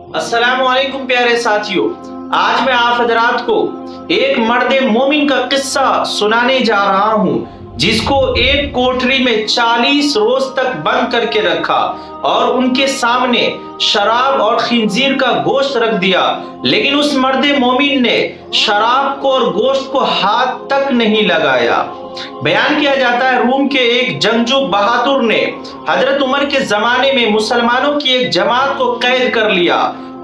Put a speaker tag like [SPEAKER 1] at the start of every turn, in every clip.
[SPEAKER 1] अस्सलाम वालेकुम प्यारे साथियों, आज मैं आप हजरात को एक मर्द मोमिन का किस्सा सुनाने जा रहा हूँ जिसको एक कोठरी में 40 रोज तक बंद करके रखा और उनके सामने शराब और खिंजीर का गोश्त रख दिया, लेकिन उस मर्द मोमिन ने शराब को और गोश्त को हाथ तक नहीं लगाया। बयान किया जाता है रूम के एक जंगजू बहादुर ने हजरत उमर के जमाने में मुसलमानों की एक जमात को कैद कर लिया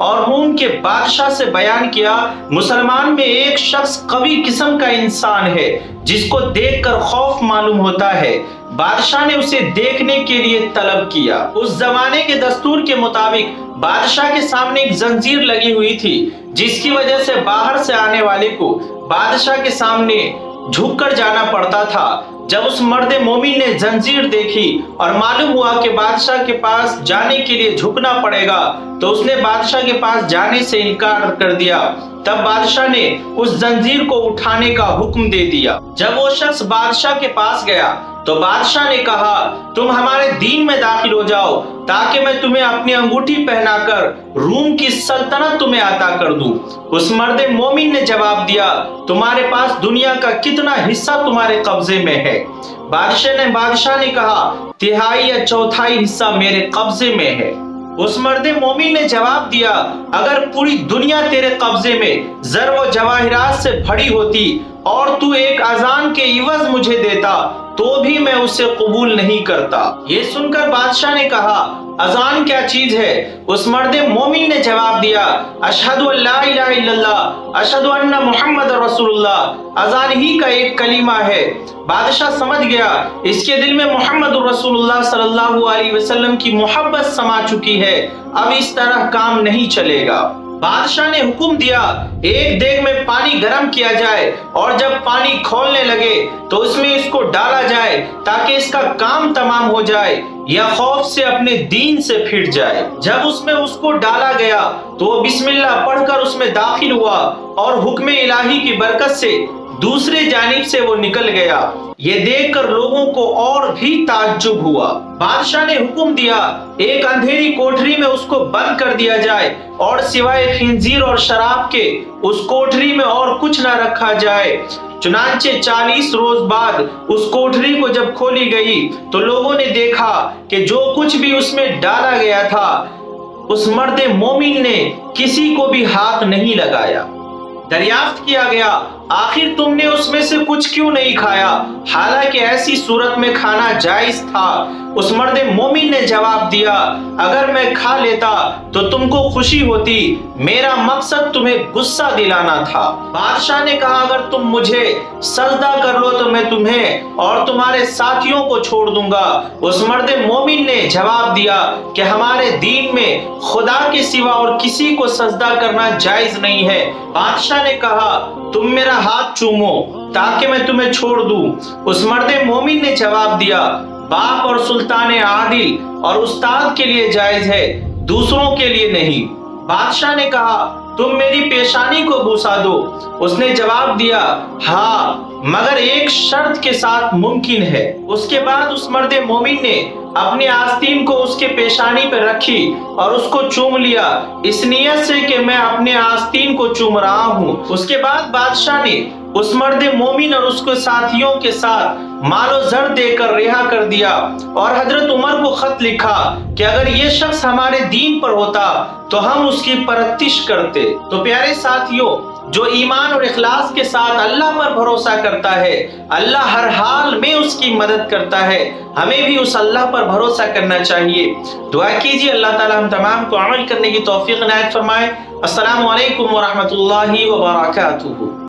[SPEAKER 1] और रूम के बादशाह से बयान किया, मुसलमान में एक शख्स कवी किस्म का इंसान है जिसको देखकर खौफ मालूम होता है। बादशाह ने उसे देखने के लिए तलब किया। उस जमाने के दस्तूर के मुताबिक बादशाह के सामने एक जंजीर लगी हुई थी जिसकी वजह से बाहर से आने वाले को बादशाह के सामने झुककर जाना पड़ता था। जब उस मर्द मोमिन ने जंजीर देखी और मालूम हुआ कि बादशाह के पास जाने के लिए झुकना पड़ेगा, तो उसने बादशाह के पास जाने से इनकार कर दिया। तब बादशाह ने उस जंजीर को उठाने का हुक्म दे दिया। जब वो शख्स बादशाह के पास गया तो बादशाह ने कहा, तुम हमारे दीन में दाखिल हो जाओ ताकि मैं तुम्हें अपनी अंगूठी पहनाकर रूम की सल्तनत तुम्हें अता कर दूं। उस मर्द मोमिन ने जवाब दिया, तुम्हारे पास दुनिया का कितना हिस्सा तुम्हारे कब्जे में है? बादशाह ने कहा, तिहाई या चौथाई हिस्सा मेरे कब्जे में है। उस मर्द मोमिन ने जवाब दिया, अगर पूरी दुनिया तेरे कब्जे में जर व जवाहिरात से भरी होती और तू एक अजान के इवज मुझे देता तो भी मैं उसे कबूल नहीं करता। ये सुनकर बादशाह ने कहा, अजान क्या चीज है? उस मर्द मोमिन ने जवाब दिया, अशहदु अल्ला इलाहा इल्लल्लाह अशहदु अन्ना मुहम्मद रसूलुल्लाह। अजान ही का एक कलीमा है। बादशाह समझ गया इसके दिल में मोहम्मद रसूलुल्लाह सल्लल्लाहु अलैहि वसल्लम की मोहब्बत समा चुकी है, अब इस तरह काम नहीं चलेगा। बादशाह ने हुक्म दिया, एक देग में पानी गर्म किया जाए और जब पानी खौलने लगे तो उसमें इसको डाला जाए ताकि इसका काम तमाम हो जाए या खौफ से अपने दीन से फिर जाए। जब उसमें उसको डाला गया तो वो बिस्मिल्लाह पढ़कर उसमें दाखिल हुआ और हुक्म इलाही की बरकत से दूसरे जानिब से वो निकल गया। ये देखकर लोगों को और भी ताज्जुब हुआ। बादशाह ने हुक्म दिया, एक अंधेरी कोठरी में उसको बंद कर दिया जाए और सिवाय खिंजीर और शराब के उस कोठरी में और कुछ न रखा जाए। चुनांचे 40 रोज बाद उस कोठरी को जब खोली गई तो लोगों ने देखा कि जो कुछ भी उसमें डाला गया था उस मर्द मोमिन ने किसी को भी हाथ नहीं लगाया। दरियाफ्त किया गया, आखिर तुमने उसमें से कुछ क्यों नहीं खाया, हालांकि ऐसी सूरत में खाना जायज था। उस मर्द मोमिन ने जवाब दिया, अगर मैं खा लेता तो तुमको खुशी होती, मेरा मकसद तुम्हें गुस्सा दिलाना था। बादशाह ने कहा, अगर तुम मुझे सजदा कर लो तो मैं तुम्हें और तुम्हारे साथियों को छोड़ दूंगा। उस मर्द मोमिन ने जवाब दिया कि हमारे दीन में खुदा के सिवा और किसी को सजदा करना जायज नहीं है। बादशाह ने कहा, तुम मेरा हाथ चूमो ताकि मैं तुम्हें छोड़ दूं। उस मर्द मोमिन ने जवाब दिया, बाप और सुल्तान आदिल और उस्ताद के लिए जायज है, दूसरों के लिए नहीं। बादशाह ने कहा, तुम मेरी पेशानी को बुसा दो। उसने जवाब दिया, हाँ, मगर एक शर्त के साथ मुमकिन है। उसके बाद उस मर्द मोमिन ने अपनी आस्तीन को उसके पेशानी पर रखी और उसको चूम लिया, इस नियत से कि मैं अपने आस्तीन को चूम रहा हूँ। उसके बाद बादशाह ने उस मर्द मोमिन और उसके साथियों के साथ मालो जर देकर रिहा कर दिया और हजरत उमर को खत लिखा कि अगर ये शख्स हमारे दीन पर होता तो हम उसकी परस्तिश करते। तो प्यारे साथियों, जो ईमान और इखलास के साथ अल्लाह पर भरोसा करता है, अल्लाह हर हाल में उसकी मदद करता है। हमें भी उस अल्लाह पर भरोसा करना चाहिए। दुआ कीजिए अल्लाह ताला हम तमाम को अमल करने की तौफीक इनायत फरमाए। अस्सलामु अलैकुम व रहमतुल्लाहि व बरकातुहू।